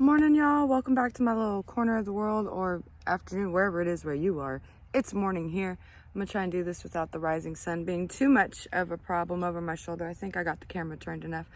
Morning, y'all. Welcome back to my little corner of the world, or afternoon, wherever it is where you are. It's morning here. I'm gonna try and do this without the rising sun being too much of a problem over my shoulder. I think I got the camera turned enough.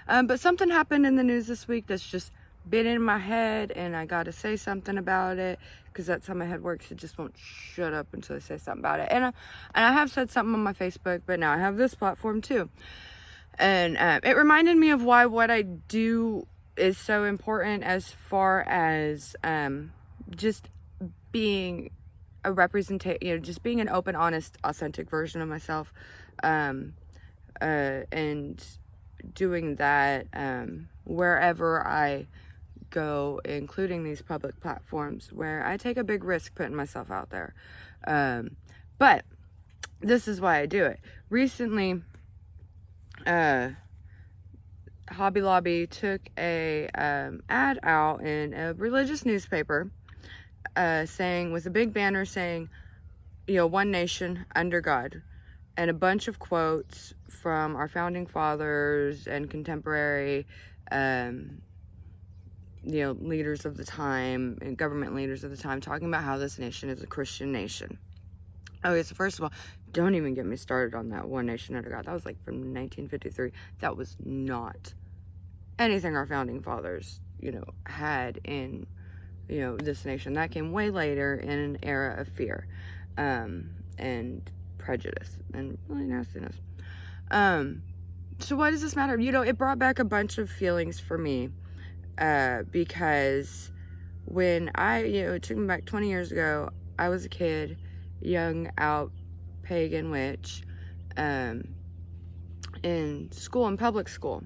But something happened in the news this week that's just been in my head, and I gotta say something about it because that's how my head works. It just won't shut up until I say something about it. And I have said something on my Facebook, but now I have this platform too. And it reminded me of why what I do is so important as far as just being a representation, just being an open, honest, authentic version of myself, and doing that wherever I go, including these public platforms where I take a big risk putting myself out there. But this is why I do it. Recently, Hobby Lobby took a ad out in a religious newspaper, saying, with a big banner saying, one nation under God, and a bunch of quotes from our founding fathers and contemporary, leaders of the time and government leaders of the time, talking about how this nation is a Christian nation. Okay, so first of all, don't even get me started on that one nation under God. That was like from 1953. That was not anything our founding fathers, had in, this nation. That came way later in an era of fear, and prejudice and really nastiness. So why does this matter? It brought back a bunch of feelings for me, because when it took me back 20 years ago, I was a kid, young out pagan witch, in school, in public school,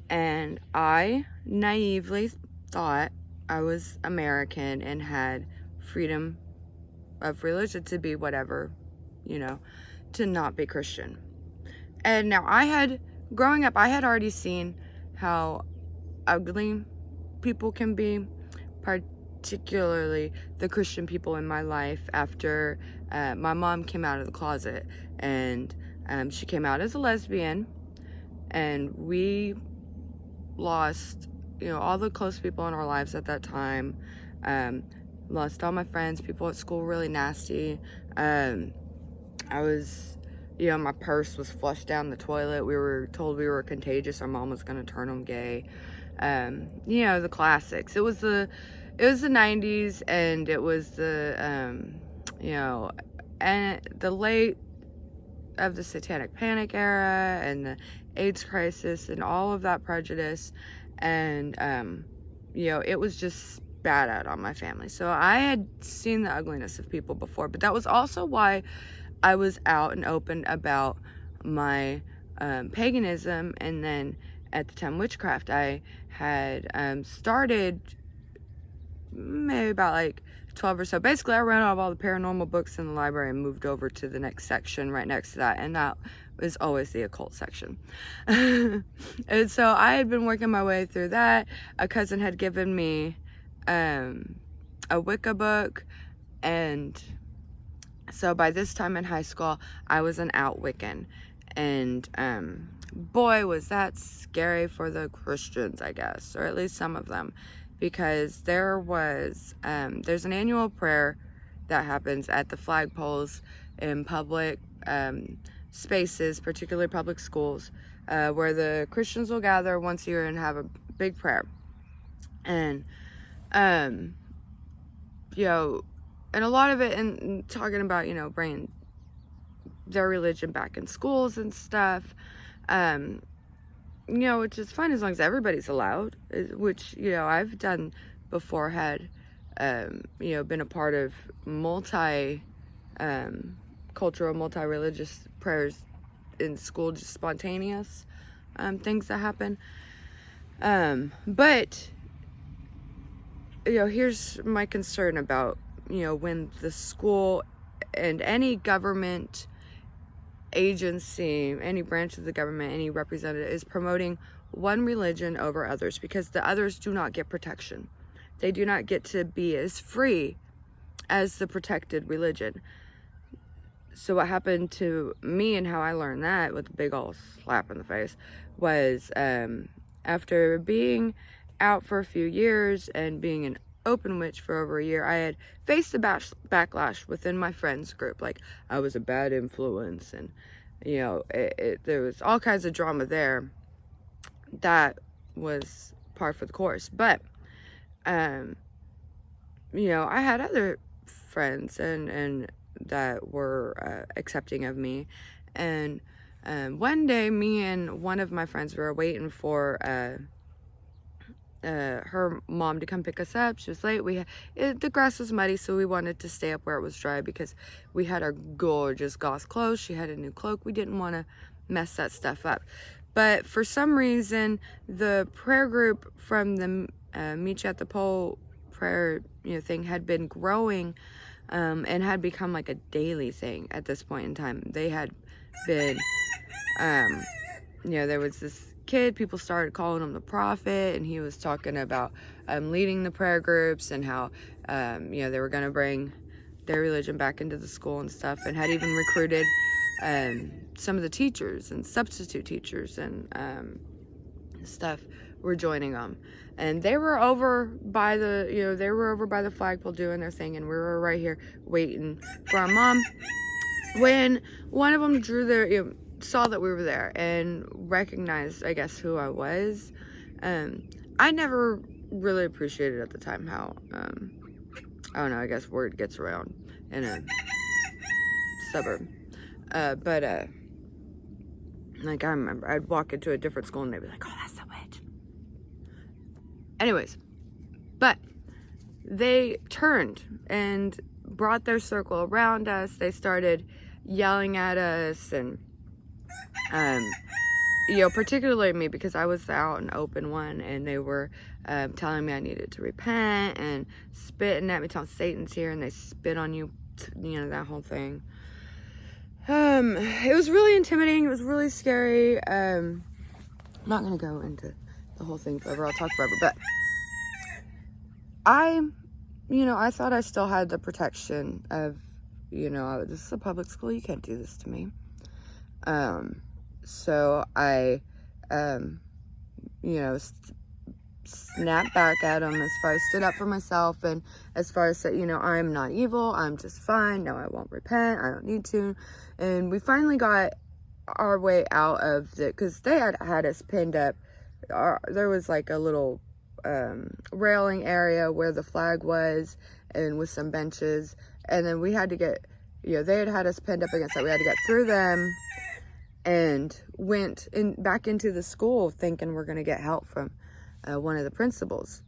and I naively thought I was American and had freedom of religion to be whatever, to not be Christian. And now growing up, I had already seen how ugly people can be, particularly the Christian people in my life, after my mom came out of the closet. And she came out as a lesbian, and we lost, all the close people in our lives at that time. Lost all my friends, people at school, really nasty. I was, my purse was flushed down the toilet. We were told we were contagious. Our mom was going to turn them gay. The classics. It was the 90s, and it was the, and the late of the Satanic Panic era and the AIDS crisis and all of that prejudice. And, it was just bad out on my family. So I had seen the ugliness of people before, but that was also why I was out and open about my paganism, and then at the time witchcraft. I had started maybe about like 12 or so. Basically, I ran out of all the paranormal books in the library and moved over to the next section right next to that, and that was always the occult section. And so I had been working my way through that. A cousin had given me a Wicca book, and so by this time in high school, I was an out Wiccan, and boy, was that scary for the Christians, I guess, or at least some of them, because there's an annual prayer that happens at the flagpoles in public spaces, particularly public schools, where the Christians will gather once a year and have a big prayer. And and a lot of it, and talking about, bringing their religion back in schools and stuff, which is fine as long as everybody's allowed, which, I've done before, had, been a part of cultural, multi-religious prayers in school, just spontaneous things that happen. But, here's my concern about, when the school and any government agency, any branch of the government, any representative is promoting one religion over others, because the others do not get protection. They do not get to be as free as the protected religion. So what happened to me, and how I learned that with a big old slap in the face, was after being out for a few years and being an open witch for over a year, I had faced a backlash within my friends group. Like, I was a bad influence, and you know, there was all kinds of drama there. That was par for the course. But you know, I had other friends and that were accepting of me. And one day, me and one of my friends were waiting for her mom to come pick us up. She was late. The grass was muddy, so we wanted to stay up where it was dry because we had our gorgeous gauze clothes. She had a new cloak. We didn't want to mess that stuff up. But for some reason, the prayer group from the Meet You at the Pole prayer, you know, thing had been growing and had become like a daily thing at this point in time. They had been, you know, there was this kid, people started calling him the prophet, and he was talking about leading the prayer groups and how, you know, they were going to bring their religion back into the school and stuff, and had even recruited some of the teachers and substitute teachers and stuff were joining them. And they were over by the, you know, they were over by the flagpole doing their thing, and we were right here waiting for our mom. When one of them drew their, you know, saw that we were there and recognized, I guess, who I was. I never really appreciated at the time how, I don't know, I guess word gets around in a suburb. Like, I remember I'd walk into a different school and they'd be like, oh, that's the witch. Anyways, but they turned and brought their circle around us. They started yelling at us, and you know, particularly me, because I was the out and open one, and they were telling me I needed to repent and spitting at me, telling Satan's here and they spit on you, you know, that whole thing. It was really intimidating. It was really scary. I'm not gonna go into the whole thing forever. I'll talk forever, but you know, I thought I still had the protection of, you know, this is a public school, you can't do this to me. So I, you know, snapped back at him as far as stood up for myself, and as far as said, you know, I'm not evil, I'm just fine, no, I won't repent, I don't need to. And we finally got our way out of the, because they had us pinned up. There was like a little railing area where the flag was, and with some benches, and then we had to get, you know, they had us pinned up against that. We had to get through them and went back into the school thinking we're going to get help from one of the principals.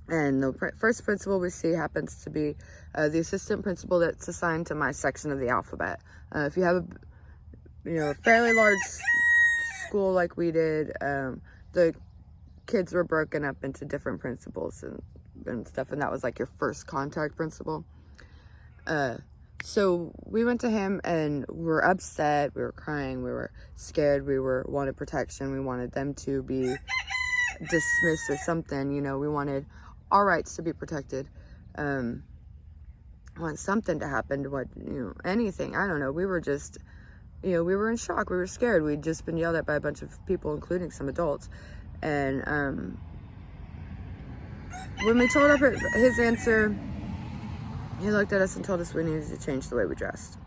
And the first principal we see happens to be the assistant principal that's assigned to my section of the alphabet. If you have a, you know, a fairly large school like we did, the kids were broken up into different principals and stuff, and that was like your first contact principal. So we went to him and we were upset, we were crying, we were scared, we wanted protection, we wanted them to be dismissed or something, you know, we wanted our rights to be protected. Want something to happen to, what, you know, anything, I don't know. We were just, you know, we were in shock, we were scared. We'd just been yelled at by a bunch of people, including some adults. And when we told up his answer, he looked at us and told us we needed to change the way we dressed.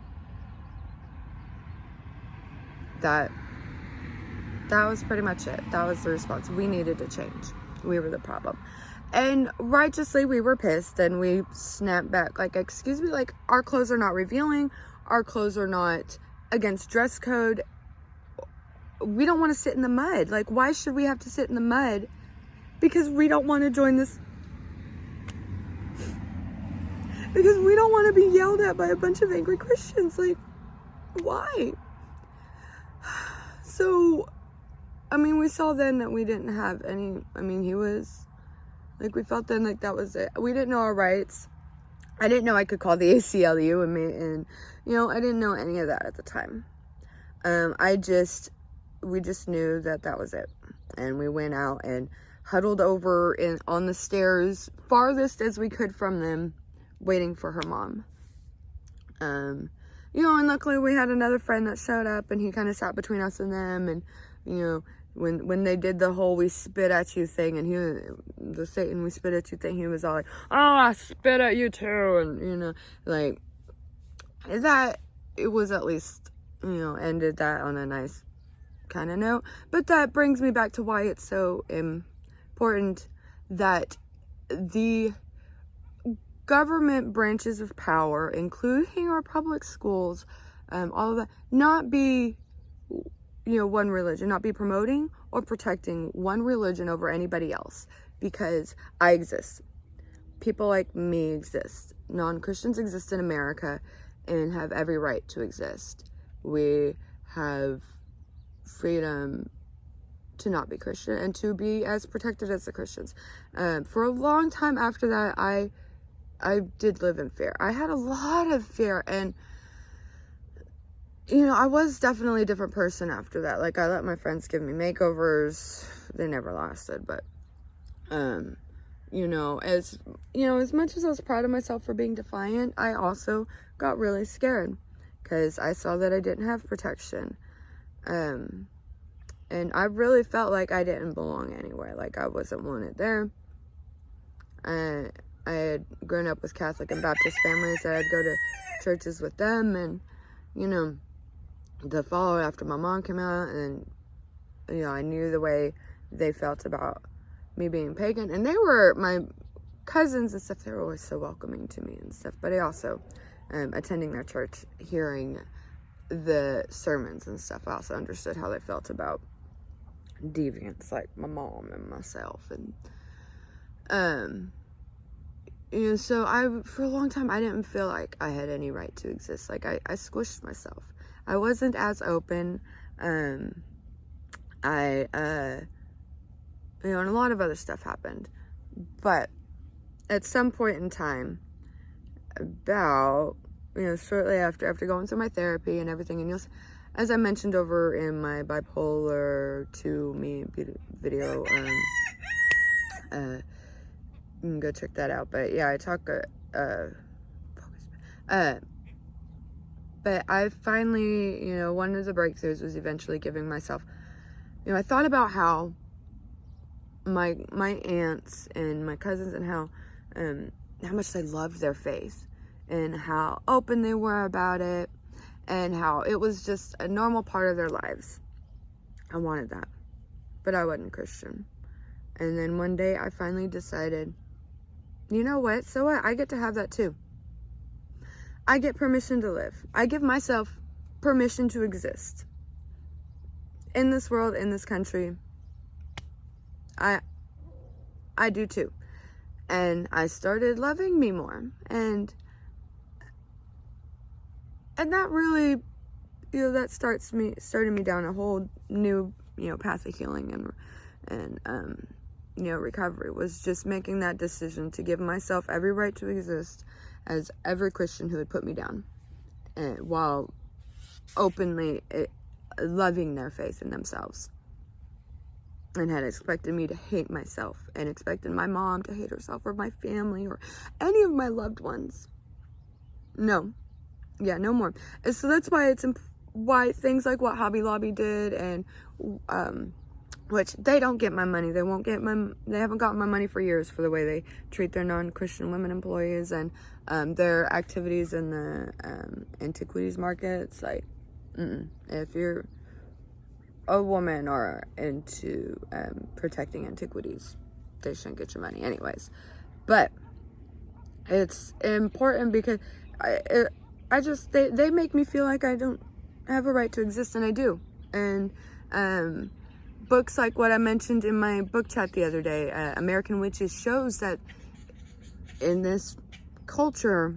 That was pretty much it. That was the response. We needed to change. We were the problem. And righteously, we were pissed, and we snapped back. Like, excuse me, like, our clothes are not revealing. Our clothes are not against dress code. We don't want to sit in the mud. Like, why should we have to sit in the mud? Because we don't want to join this. Because we don't want to be yelled at by a bunch of angry Christians. Like, why? So, I mean, we saw then that we didn't have any, I mean, he was, like, we felt then like that was it. We didn't know our rights. I didn't know I could call the ACLU, and you know, I didn't know any of that at the time. We just knew that was it. And we went out and huddled over on the stairs, farthest as we could from them, waiting for her mom. You know, and luckily we had another friend that showed up, and he kind of sat between us and them, and, you know, when they did the whole "we spit at you" thing, and the Satan "we spit at you" thing, he was all like, "Oh, I spit at you too," and like that. It was at least ended that on a nice kind of note. But that brings me back to why it's so important that the government branches of power, including our public schools, all of that, not be one religion, not be promoting or protecting one religion over anybody else, because I exist. People like me exist. Non-Christians exist in America and have every right to exist. We have freedom to not be Christian and to be as protected as the Christians. For a long time after that, I did live in fear. I had a lot of fear, and I was definitely a different person after that. Like, I let my friends give me makeovers. They never lasted, but, as much as I was proud of myself for being defiant, I also got really scared because I saw that I didn't have protection. And I really felt like I didn't belong anywhere. Like, I wasn't wanted there. I had grown up with Catholic and Baptist families, so I'd go to churches with them, and, the fall after my mom came out, and I knew the way they felt about me being pagan, and they were my cousins and stuff. They were always so welcoming to me and stuff. But I also, attending their church, hearing the sermons and stuff, I also understood how they felt about deviants like my mom and myself, and so for a long time, I didn't feel like I had any right to exist. Like, I squished myself. I wasn't as open. And a lot of other stuff happened. But at some point in time, about, shortly after going through my therapy and everything, and as I mentioned over in my bipolar 2 me video, you can go check that out. But yeah, I talk, but I finally, one of the breakthroughs was eventually giving myself, I thought about how my aunts and my cousins, and how much they loved their faith, and how open they were about it, and how it was just a normal part of their lives. I wanted that, but I wasn't Christian. And then one day I finally decided, you know what? So what? I get to have that too. I get permission to live. I give myself permission to exist in this world, in this country. I do too. And I started loving me more. And that really, that started me down a whole new, path of healing and recovery, was just making that decision to give myself every right to exist as every Christian who had put me down, and while openly loving their faith in themselves, and had expected me to hate myself, and expected my mom to hate herself, or my family, or any of my loved ones. No more. And so that's why why things like what Hobby Lobby did, and which they don't get my money. They haven't gotten my money for years for the way they treat their non-Christian women employees, and their activities in the antiquities markets. Like, if you're a woman or into protecting antiquities, they shouldn't get your money anyways. But it's important because they make me feel like I don't have a right to exist, and I do. And books like what I mentioned in my book chat the other day, American Witches, shows that in this culture,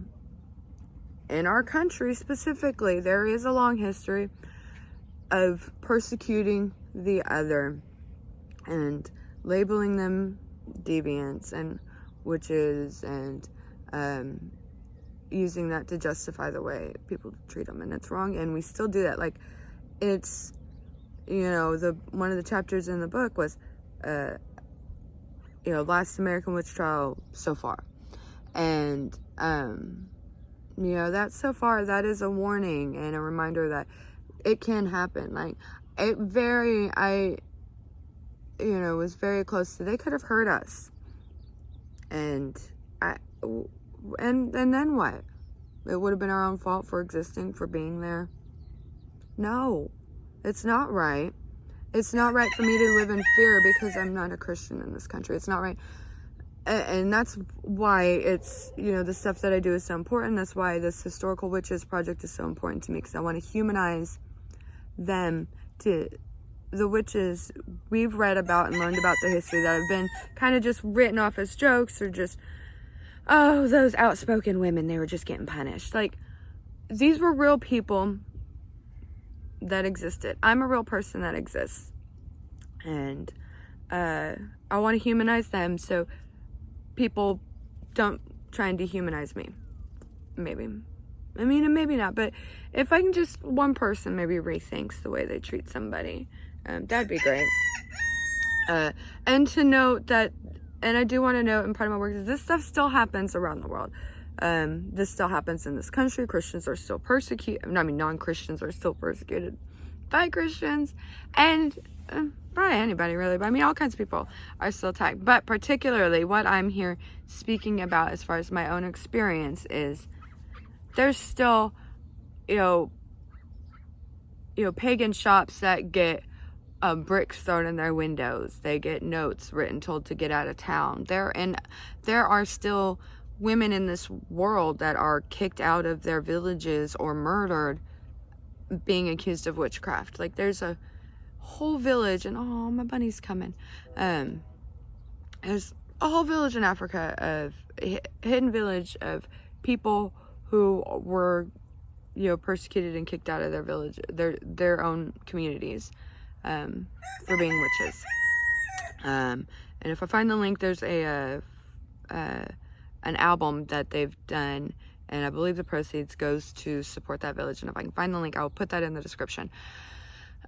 in our country specifically, there is a long history of persecuting the other and labeling them deviants and witches, and using that to justify the way people treat them, and it's wrong, and we still do that. Like, it's, one of the chapters in the book was, last American witch trial so far, and that's so far, that is a warning and a reminder that it can happen. Like, was very close to, they could have hurt us. And then what? It would have been our own fault for existing, for being there. No, it's not right. It's not right for me to live in fear because I'm not a Christian in this country. It's not right. And that's why it's, the stuff that I do is so important. That's why this Historical Witches project is so important to me, because I want to humanize them. To the witches we've read about and learned about the history that have been kind of just written off as jokes, or just, oh, those outspoken women, they were just getting punished. Like, these were real people that existed. I'm a real person that exists. And I want to humanize them so people don't try and dehumanize me. Maybe. I mean, and maybe not, but if I can just, one person maybe rethinks the way they treat somebody, that'd be great. And to note that, and I do want to note, and part of my work is this stuff still happens around the world. This still happens in this country. Christians are still persecuted. Non-Christians are still persecuted by Christians, and by anybody really. But I mean, all kinds of people are still attacked. But particularly what I'm here speaking about as far as my own experience is, there's still, pagan shops that get bricks thrown in their windows. They get notes written told to get out of town. There are still women in this world that are kicked out of their villages or murdered, being accused of witchcraft. Like, there's a whole village, and oh, my bunny's coming. There's a whole village in Africa, hidden village of people who were, persecuted and kicked out of their village, their own communities, for being witches. And if I find the link, there's an album that they've done, and I believe the proceeds goes to support that village. And if I can find the link, I'll put that in the description.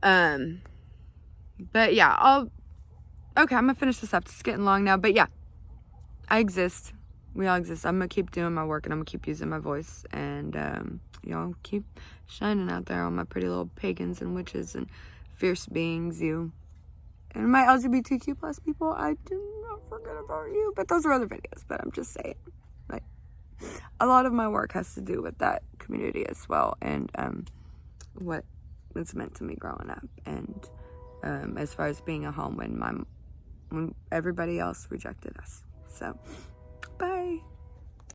But yeah, okay, I'm gonna finish this up. It's getting long now, but yeah, I exist. We all exist. I'm gonna keep doing my work, and I'm gonna keep using my voice, and keep shining out there on my pretty little pagans and witches and fierce beings, you and my LGBTQ plus people. I do not forget about you, but those are other videos. But I'm just saying, like, a lot of my work has to do with that community as well, and what it's meant to me growing up, and as far as being a home when everybody else rejected us. So